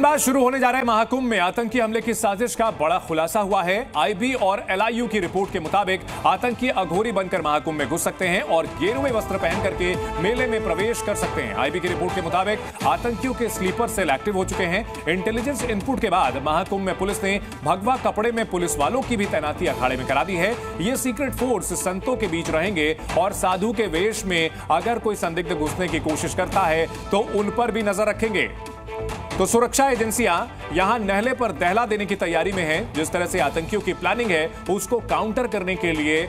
दिन बाद शुरू होने जा रहे महाकुंभ में आतंकी हमले की साजिश का बड़ा खुलासा हुआ है। आईबी और एलआईयू की रिपोर्ट के मुताबिक आतंकी अघोरी बनकर महाकुंभ में घुस सकते हैं और गेरुए वस्त्र पहन करके मेले में प्रवेश कर सकते हैं। आईबी की रिपोर्ट के मुताबिक आतंकियों के स्लीपर सेल एक्टिव हो चुके हैं। इंटेलिजेंस इनपुट के बाद महाकुंभ में पुलिस ने भगवा कपड़े में पुलिस वालों की भी तैनाती अखाड़े में करा दी है। ये सीक्रेट फोर्स संतों के बीच रहेंगे और साधु के वेश में अगर कोई संदिग्ध घुसने की कोशिश करता है तो उन पर भी नजर रखेंगे। तो सुरक्षा एजेंसियां यहां नहले पर दहला देने की तैयारी में हैं। जिस तरह से आतंकियों की प्लानिंग है उसको काउंटर करने के लिए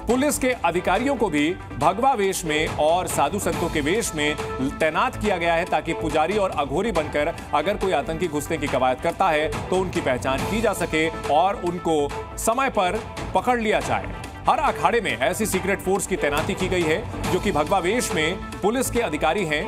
पुलिस के अधिकारियों को भी भगवा वेश में और साधु संतों के वेश में तैनात किया गया है ताकि पुजारी और अघोरी बनकर अगर कोई आतंकी घुसने की कवायद करता है तो उनकी पहचान की जा सके और उनको समय पर पकड़ लिया जाए। हर अखाड़े में ऐसी सीक्रेट फोर्स की तैनाती की गई है जो कि भगवा वेश में पुलिस के अधिकारी हैं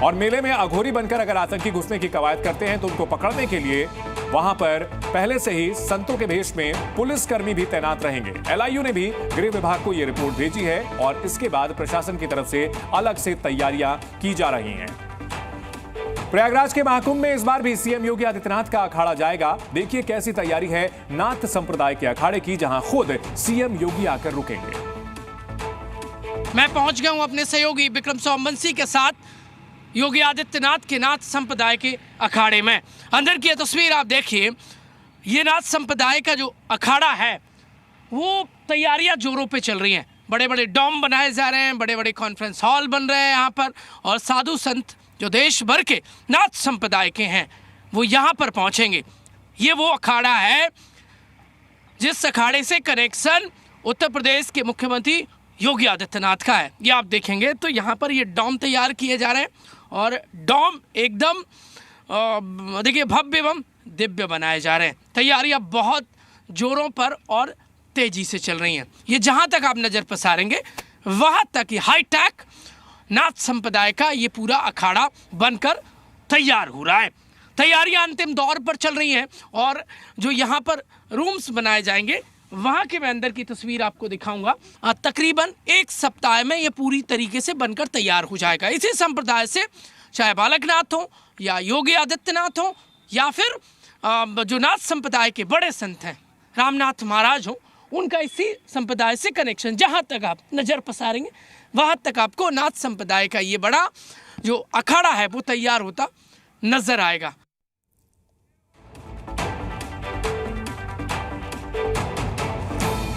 और मेले में अघोरी बनकर अगर आतंकी घुसने की कवायद करते हैं तो उनको पकड़ने के लिए वहां पर पहले से ही संतों के भेष में पुलिसकर्मी भी तैनात रहेंगे। एलआईयू ने भी गृह विभाग को यह रिपोर्ट भेजी है और इसके बाद प्रशासन की तरफ से अलग से तैयारियां की जा रही हैं। प्रयागराज के महाकुंभ में इस बार भी सीएम योगी आदित्यनाथ का अखाड़ा जाएगा। देखिए कैसी तैयारी है नाथ संप्रदाय के अखाड़े की, जहां खुद सीएम योगी आकर रुकेंगे। मैं पहुंच गया हूं अपने सहयोगी विक्रम सोमवंशी के साथ योगी आदित्यनाथ के नाथ संप्रदाय के अखाड़े में। अंदर की तस्वीर आप देखिए, ये नाथ संप्रदाय का जो अखाड़ा है वो तैयारियां जोरों पे चल रही हैं। बड़े बड़े डॉम बनाए जा रहे हैं, बड़े बड़े कॉन्फ्रेंस हॉल बन रहे हैं यहाँ पर और साधु संत जो देश भर के नाथ संप्रदाय के हैं वो यहाँ पर पहुँचेंगे। ये वो अखाड़ा है जिस अखाड़े से कनेक्शन उत्तर प्रदेश के मुख्यमंत्री योगी आदित्यनाथ का है। ये आप देखेंगे तो यहाँ पर ये डॉम तैयार किए जा रहे हैं और डॉम एकदम देखिए भव्य एवं दिव्य बनाए जा रहे हैं। तैयारियाँ बहुत जोरों पर और तेजी से चल रही हैं। ये जहाँ तक आप नज़र पसारेंगे वहाँ तक ये हाईटेक नाथ संप्रदाय का ये पूरा अखाड़ा बनकर तैयार हो रहा है। तैयारियाँ अंतिम दौर पर चल रही हैं और जो यहाँ पर रूम्स बनाए जाएंगे वहाँ के मैं अंदर की तस्वीर आपको दिखाऊंगा। तकरीबन एक सप्ताह में ये पूरी तरीके से बनकर तैयार हो जाएगा। इसी संप्रदाय से चाहे बालकनाथ हो या योगी आदित्यनाथ हो या फिर जो नाथ संप्रदाय के बड़े संत हैं रामनाथ महाराज हो, उनका इसी संप्रदाय से कनेक्शन जहाँ तक आप नज़र पसारेंगे वहाँ तक आपको नाथ संप्रदाय का ये बड़ा जो अखाड़ा है वो तैयार होता नजर आएगा।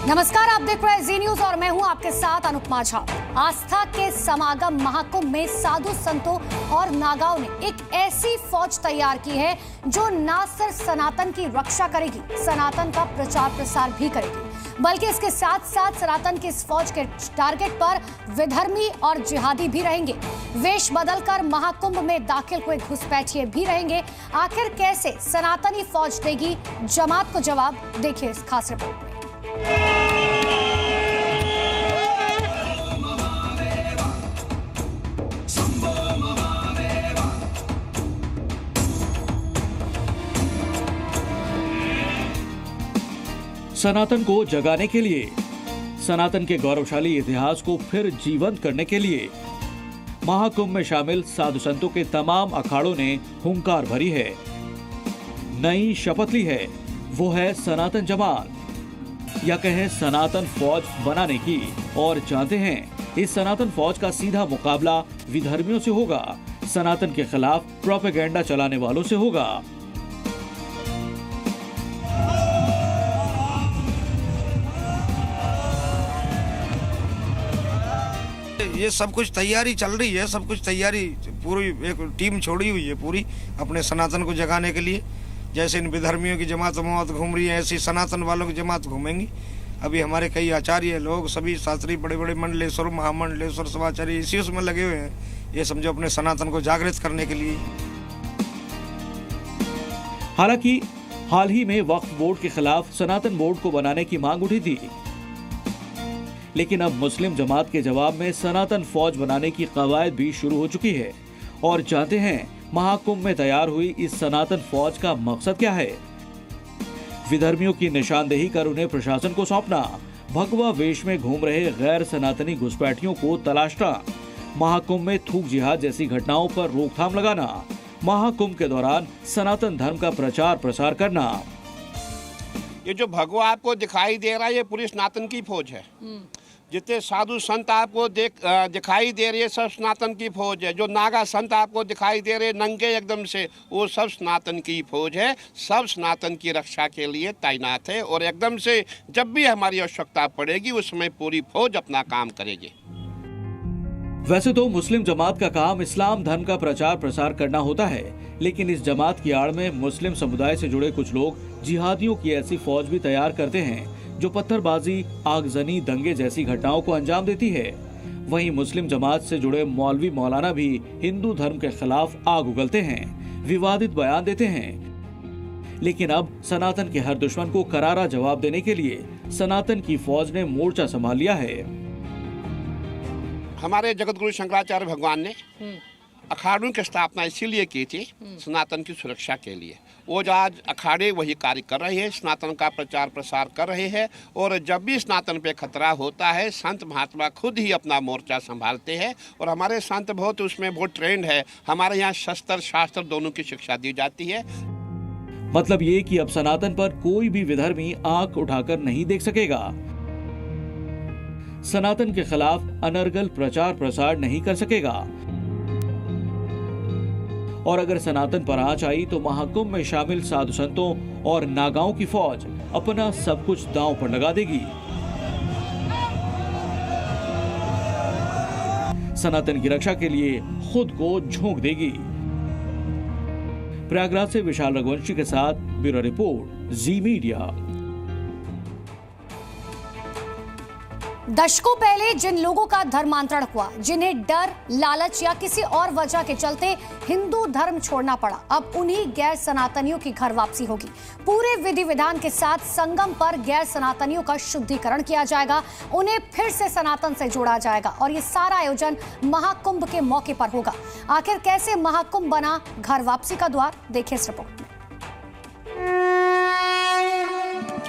नमस्कार, आप देख रहे हैं जी न्यूज और मैं हूं आपके साथ अनुपमा झा। आस्था के समागम महाकुंभ में साधु संतों और नागाओं ने एक ऐसी फौज तैयार की है जो न सिर्फ सनातन की रक्षा करेगी, सनातन का प्रचार प्रसार भी करेगी, बल्कि इसके साथ साथ सनातन की इस फौज के टारगेट पर विधर्मी और जिहादी भी रहेंगे। वेश बदलकर महाकुंभ में दाखिल हुए घुसपैठिए भी रहेंगे। आखिर कैसे सनातनी फौज देगी जमात को जवाब, देखिए इस खास रिपोर्ट में। सनातन को जगाने के लिए, सनातन के गौरवशाली इतिहास को फिर जीवंत करने के लिए महाकुंभ में शामिल साधु संतों के तमाम अखाड़ों ने हुंकार भरी है, नई शपथ ली है। वो है सनातन जमात या कहें सनातन फौज बनाने की। और जानते हैं इस सनातन फौज का सीधा मुकाबला विधर्मियों से होगा, सनातन के खिलाफ प्रोपेगेंडा चलाने वालों से होगा। ये सब कुछ तैयारी चल रही है, सब कुछ तैयारी पूरी एक टीम छोड़ी हुई है पूरी अपने सनातन को जगाने के लिए। जैसे इन विधर्मियों की जमात घूम रही है ऐसी सनातन वालों की जमात घूमेंगी। अभी हमारे कई आचार्य लोग, सभी शास्त्री, बड़े बड़े मंडलेश्वर, महामंडलेश्वर, सभाचार्य इसी उसमें लगे हुए हैं, ये समझो अपने सनातन को जागृत करने के लिए। हालांकि हाल ही में वक्फ बोर्ड के खिलाफ सनातन बोर्ड को बनाने की मांग उठी थी, लेकिन अब मुस्लिम जमात के जवाब में सनातन फौज बनाने की कवायद भी शुरू हो चुकी है। और जानते हैं महाकुंभ में तैयार हुई इस सनातन फौज का मकसद क्या है? विधर्मियों की निशानदेही कर उन्हें प्रशासन को सौंपना, भगवा वेश में घूम रहे गैर सनातनी घुसपैठियों को तलाशना, महाकुंभ में थूक जिहाद जैसी घटनाओं पर रोकथाम लगाना, महाकुंभ के दौरान सनातन धर्म का प्रचार प्रसार करना। ये जो भगवा आपको दिखाई दे रहा है, ये पूरी सनातन की फौज है। जितने साधु संत आपको दिखाई दे रहे हैं, सब सनातन की फौज है। जो नागा संत आपको दिखाई दे रहे नंगे एकदम से, वो सब सनातन की फौज है। सब सनातन की रक्षा के लिए तैनात है और एकदम से जब भी हमारी आवश्यकता पड़ेगी उस समय पूरी फौज अपना काम करेगी। वैसे तो मुस्लिम जमात का काम इस्लाम धर्म का प्रचार प्रसार करना होता है, लेकिन इस जमात की आड़ में मुस्लिम समुदाय से जुड़े कुछ लोग जिहादियों की ऐसी फौज भी तैयार करते हैं जो पत्थरबाजी, आगजनी, दंगे जैसी घटनाओं को अंजाम देती है। वहीं मुस्लिम जमात से जुड़े मौलवी मौलाना भी हिंदू धर्म के खिलाफ आग उगलते हैं, विवादित बयान देते हैं। लेकिन अब सनातन के हर दुश्मन को करारा जवाब देने के लिए सनातन की फौज ने मोर्चा संभाल लिया है। हमारे जगत गुरु शंकराचार्य भगवान ने अखाड़ों की स्थापना इसीलिए की थी, सनातन की सुरक्षा के लिए। वो जो आज अखाड़े वही कार्य कर रहे हैं, सनातन का प्रचार प्रसार कर रहे हैं। और जब भी सनातन पे खतरा होता है, संत महात्मा खुद ही अपना मोर्चा संभालते हैं। और हमारे संत उसमें बहुत ट्रेंड है। हमारे यहाँ शस्त्र शास्त्र दोनों की शिक्षा दी जाती है। मतलब ये कि अब सनातन पर कोई भी विधर्मी आंख उठाकर नहीं देख सकेगा, सनातन के खिलाफ अनर्गल प्रचार प्रसार नहीं कर सकेगा। और अगर सनातन पर आंच आई तो महाकुंभ में शामिल साधु संतों और नागाओं की फौज अपना सब कुछ दांव पर लगा देगी। सनातन की रक्षा के लिए खुद को झोंक देगी। प्रयागराज से विशाल रघुवंशी के साथ ब्यूरो रिपोर्ट, जी मीडिया। दशकों पहले जिन लोगों का धर्मांतरण हुआ, जिन्हें डर, लालच या किसी और वजह के चलते हिंदू धर्म छोड़ना पड़ा, अब उन्हीं गैर सनातनियों की घर वापसी होगी। पूरे विधि विधान के साथ संगम पर गैर सनातनियों का शुद्धिकरण किया जाएगा, उन्हें फिर से सनातन से जोड़ा जाएगा और ये सारा आयोजन महाकुंभ के मौके पर होगा। आखिर कैसे महाकुंभ बना घर वापसी का द्वार, देखिए इस रिपोर्ट में।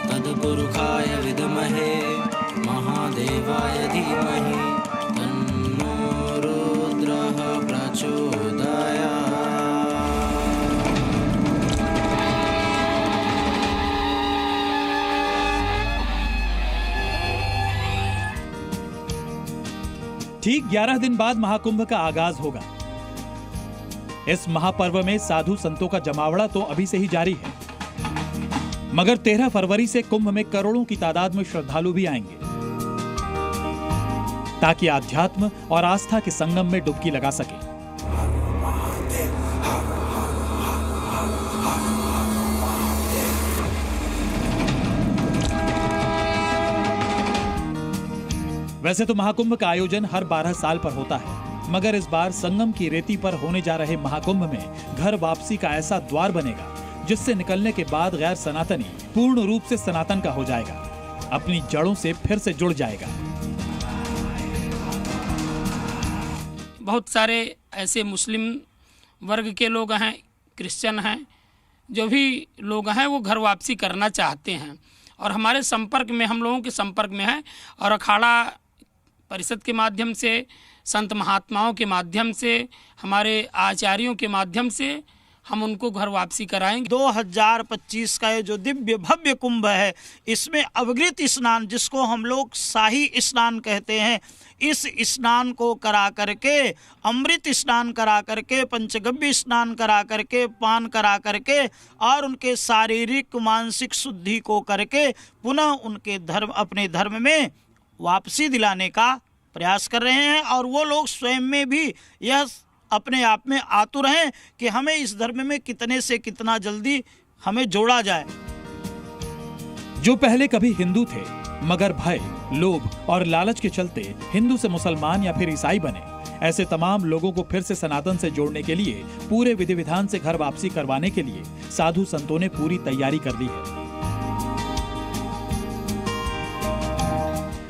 तत्पुरुषाय विद्महे महादेवाय धीमहि तन्नो रुद्रः प्रचोदयात्। ठीक 11 दिन बाद महाकुंभ का आगाज होगा। इस महापर्व में साधु संतों का जमावड़ा तो अभी से ही जारी है, मगर 13 फरवरी से कुंभ में करोड़ों की तादाद में श्रद्धालु भी आएंगे ताकि आध्यात्म और आस्था के संगम में डुबकी लगा सके। वैसे तो महाकुंभ का आयोजन हर 12 साल पर होता है, मगर इस बार संगम की रेती पर होने जा रहे महाकुंभ में घर वापसी का ऐसा द्वार बनेगा जिससे निकलने के बाद गैर सनातनी पूर्ण रूप से सनातन का हो जाएगा, अपनी जड़ों से फिर से जुड़ जाएगा। बहुत सारे ऐसे मुस्लिम वर्ग के लोग हैं, क्रिश्चियन हैं, जो भी लोग हैं वो घर वापसी करना चाहते हैं और हमारे संपर्क में, हम लोगों के संपर्क में है। और अखाड़ा परिषद के माध्यम से, संत महात्माओं के माध्यम से, हमारे आचार्यों के माध्यम से हम उनको घर वापसी कराएंगे। 2025 का ये जो दिव्य भव्य कुंभ है, इसमें अवगृत स्नान, जिसको हम लोग शाही स्नान कहते हैं, इस स्नान को करा करके, अमृत स्नान करा करके, पंचगव्य स्नान करा करके, पान करा करके और उनके शारीरिक मानसिक शुद्धि को करके पुनः उनके धर्म, अपने धर्म में वापसी दिलाने का प्रयास कर रहे हैं। और वो लोग स्वयं में भी यह अपने आप में आतुर हैं कि हमें इस धर्म में कितने से कितना जल्दी हमें जोड़ा जाए। जो पहले कभी हिंदू थे मगर भय, लोभ और लालच के चलते हिंदू से मुसलमान या फिर ईसाई बने, ऐसे तमाम लोगों को फिर से सनातन से जोड़ने के लिए, पूरे विधि विधान से घर वापसी करवाने के लिए साधु संतों ने पूरी तैयारी कर ली है।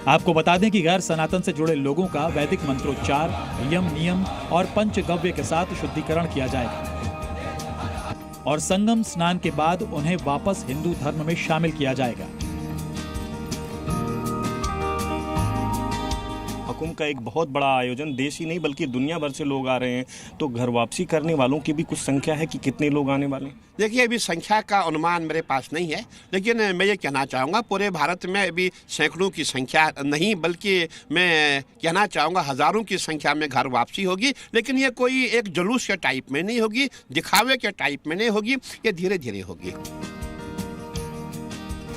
आपको बता दें कि गैर सनातन से जुड़े लोगों का वैदिक मंत्रोच्चार, यम नियम और पंचगव्य के साथ शुद्धिकरण किया जाएगा और संगम स्नान के बाद उन्हें वापस हिंदू धर्म में शामिल किया जाएगा। महाकुंभ का एक बहुत बड़ा आयोजन, देश ही नहीं बल्कि दुनिया भर से लोग आ रहे हैं, तो घर वापसी करने वालों की भी कुछ संख्या है कि कितने लोग आने वाले हैं? देखिए, अभी संख्या का अनुमान मेरे पास नहीं है, लेकिन मैं ये कहना चाहूँगा पूरे भारत में अभी सैकड़ों की संख्या नहीं बल्कि मैं कहना चाहूँगा हज़ारों की संख्या में घर वापसी होगी। लेकिन ये कोई एक जुलूस के टाइप में नहीं होगी, दिखावे के टाइप में नहीं होगी, ये धीरे धीरे होगी।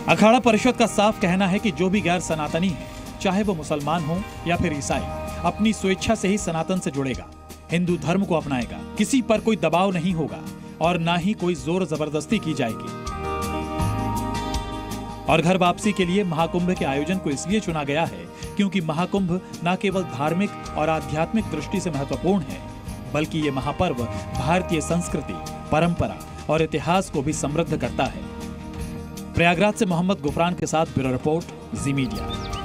अखाड़ा परिषद का साफ कहना है कि जो भी गैर सनातनी है, चाहे वो मुसलमान हो या फिर ईसाई, अपनी स्वेच्छा से ही सनातन से जुड़ेगा, हिंदू धर्म को अपनाएगा। किसी पर कोई दबाव नहीं होगा और ना ही कोई जोर जबरदस्ती की जाएगी। और घर वापसी के लिए महाकुंभ के आयोजन को इसलिए चुना गया है क्योंकि महाकुंभ न केवल धार्मिक और आध्यात्मिक दृष्टि से महत्वपूर्ण है, बल्कि ये महापर्व भारतीय संस्कृति, परंपरा और इतिहास को भी समृद्ध करता है। प्रयागराज से मोहम्मद गुफरान के साथ ब्यूरो रिपोर्ट, जी मीडिया।